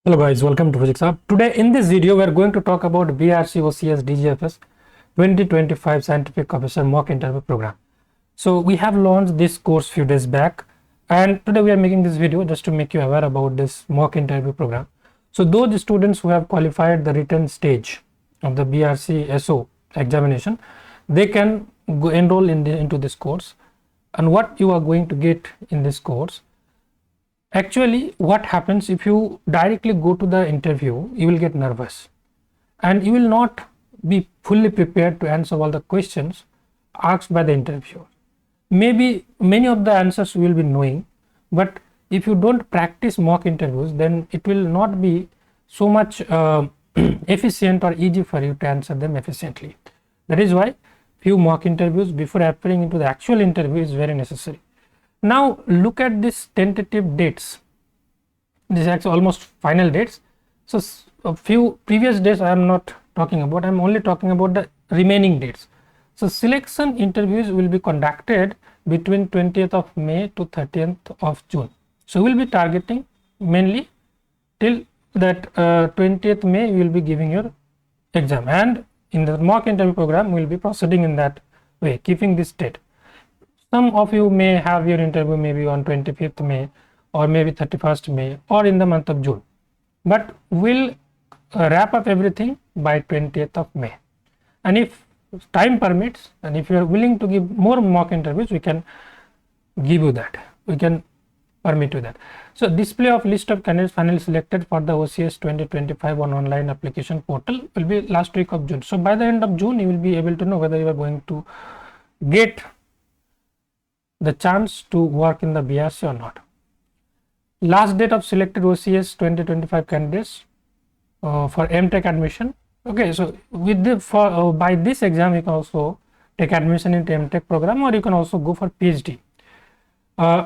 Hello guys, welcome to physicshub. Today in this video we are going to talk about BARC OCES-DGFS 2025 Scientific Officer mock interview program. So we have launched this course few days back, and today we are making this video just to make you aware about this mock interview program. So those students who have qualified the written stage of the BARC SO examination, they can go enroll into this course. And what you are going to get in this course, actually what happens if you directly go to the interview, you will get nervous and you will not be fully prepared to answer all the questions asked by the interviewer. Maybe many of the answers you will be knowing, but if you don't practice mock interviews, then it will not be so much efficient or easy for you to answer them efficiently. That is why few mock interviews before appearing into the actual interview is very necessary. Now look at this tentative dates. This is actually almost final dates. So a few previous dates I am not talking about. I am only talking about the remaining dates. So selection interviews will be conducted between 20th of May to 30th of June. So we will be targeting mainly till that 20th May you will be giving your exam, and in the mock interview program we will be proceeding in that way, keeping this date. Some of you may have your interview maybe on 25th May or maybe 31st May or in the month of June, but we'll wrap up everything by 20th of May. And if time permits and if you are willing to give more mock interviews, we can give you that, we can permit you that. So display of list of candidates finally selected for the OCS 2025 on online application portal will be last week of June. So by the end of June you will be able to know whether you are going to get the chance to work in the BARC or not. Last date of selected OCS 2025 candidates for MTech admission. Okay, so with the by this exam you can also take admission into MTech program, or you can also go for PhD.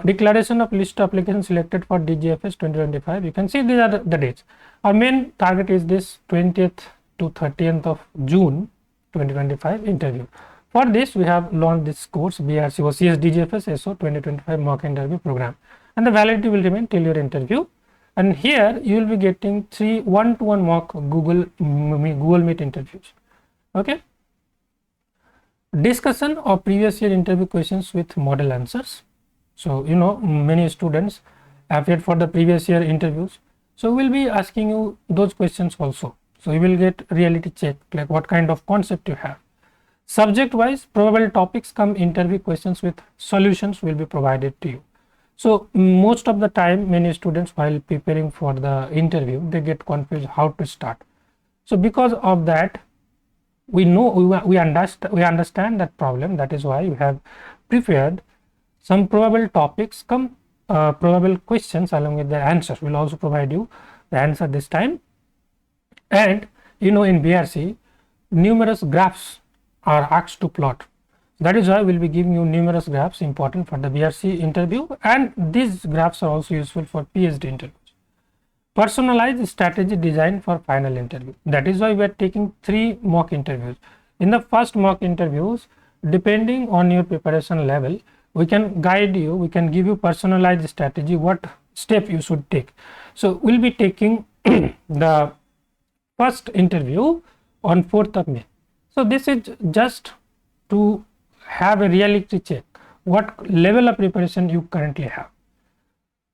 Declaration of list of applications selected for DGFS 2025. You can see these are the dates. Our main target is this 20th to 30th of June 2025 interview. For this, we have launched this course BARC OCES-DGFS SO 2025 mock interview program, and the validity will remain till your interview. And here you will be getting 3 one-to-one mock Google Meet interviews. Okay. Discussion of previous year interview questions with model answers. So you know many students appeared for the previous year interviews, so we'll be asking you those questions also. So you will get reality check, like what kind of concept you have. Subject wise, probable topics come interview questions with solutions will be provided to you. So most of the time many students while preparing for the interview, they get confused how to start. So because of that, we know we understand that problem. That is why we have prepared some probable topics come probable questions along with their answers. We'll also provide you the answer this time. And you know in BARC numerous graphs are asked to plot. That is why we'll be giving you numerous graphs important for the BARC interview, and these graphs are also useful for PhD interviews. Personalized strategy design for final interview. That is why we are taking 3 mock interviews. In the first mock interviews, depending on your preparation level, we can guide you, we can give you personalized strategy, what step you should take. So we'll be taking the first interview on 4th of May. So this is just to have a reality check what level of preparation you currently have.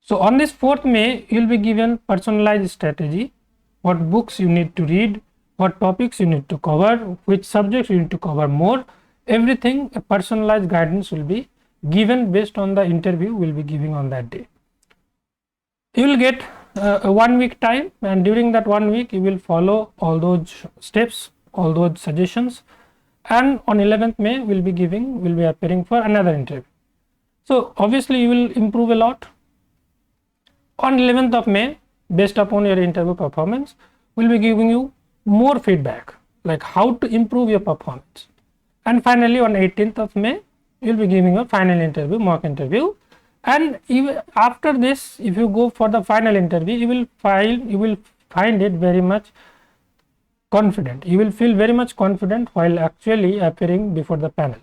So on this 4th May, you will be given personalized strategy, what books you need to read, what topics you need to cover, which subjects you need to cover more. Everything, a personalized guidance will be given based on the interview we will be giving on that day. You will get a 1 week time, and during that 1 week you will follow all those steps, all those suggestions, and on 11th May will be appearing for another interview. So obviously you will improve a lot. On 11th of May, based upon your interview performance, we'll be giving you more feedback, like how to improve your performance. And finally on 18th of May, you'll be giving a final interview, mock interview. And even after this, if you go for the final interview, you will find it very much confident. You will feel very much confident while actually appearing before the panel.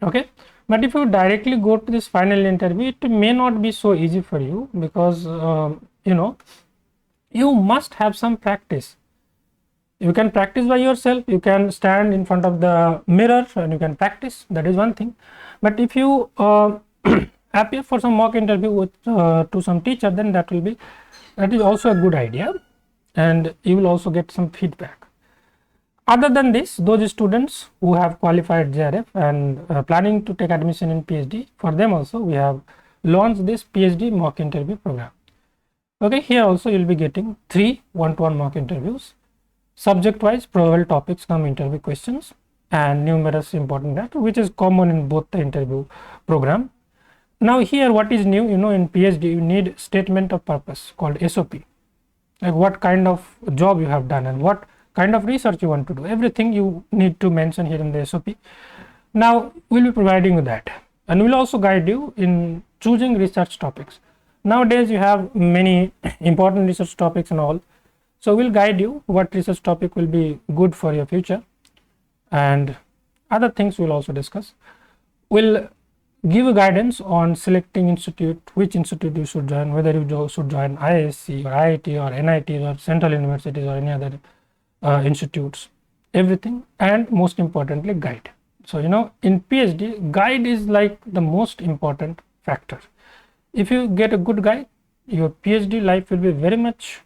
Okay, but if you directly go to this final interview, it may not be so easy for you, because you know you must have some practice. You can practice by yourself, you can stand in front of the mirror and you can practice, that is one thing. But if you appear for some mock interview with to some teacher, then that is also a good idea, and you will also get some feedback. Other than this, those students who have qualified JRF and planning to take admission in PhD, for them also we have launched this PhD mock interview program. Okay, here also you will be getting 3 one-to-one mock interviews. Subject wise, probable topics come interview questions, and numerous important data, which is common in both the interview program. Now here what is new, in PhD you need statement of purpose called SOP, like what kind of job you have done and what kind of research you want to do. Everything you need to mention here in the SOP. Now we'll be providing you that, and we'll also guide you in choosing research topics. Nowadays you have many important research topics and all. So we'll guide you what research topic will be good for your future, and other things we'll also discuss. We'll give you guidance on selecting institute, which institute you should join, whether you should join IISc or IIT or NIT or central universities or any other institutes, everything, and most importantly guide. So in PhD, guide is like the most important factor. If you get a good guide, your PhD life will be very much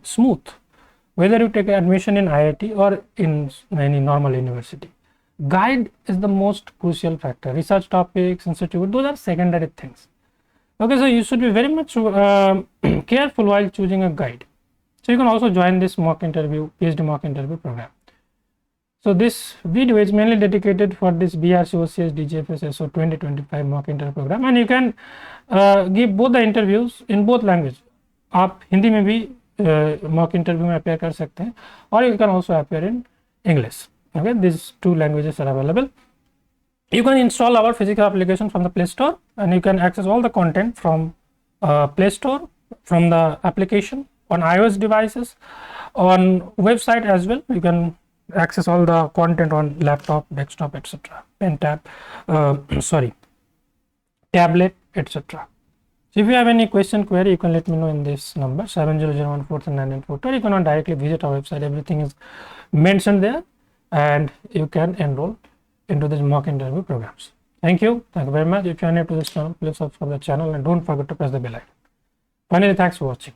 smooth, whether you take admission in IIT or in any normal university. Guide is the most crucial factor. Research topics, institute, those are secondary things. Okay, so you should be very much careful while choosing a guide. So you can also join this mock interview, PhD mock interview program. So this video is mainly dedicated for this BARC OCES-DGFS SO 2025 mock interview program, and you can give both the interviews in both languages. आप हिंदी में भी mock interview में appear कर सकते हैं, और you can also appear in English. Okay, these 2 languages are available. You can install our physics application from the Play Store, and you can access all the content from Play Store, from the application on iOS devices, on website as well. You can access all the content on laptop, desktop, etc., pen tab, tablet, etc. So if you have any query, you can let me know in this number 7001439942, or you can directly visit our website. Everything is mentioned there, and you can enroll into these mock interview programs. Thank you very much. If you are new to this channel, please subscribe the channel and don't forget to press the bell icon. Finally, thanks for watching.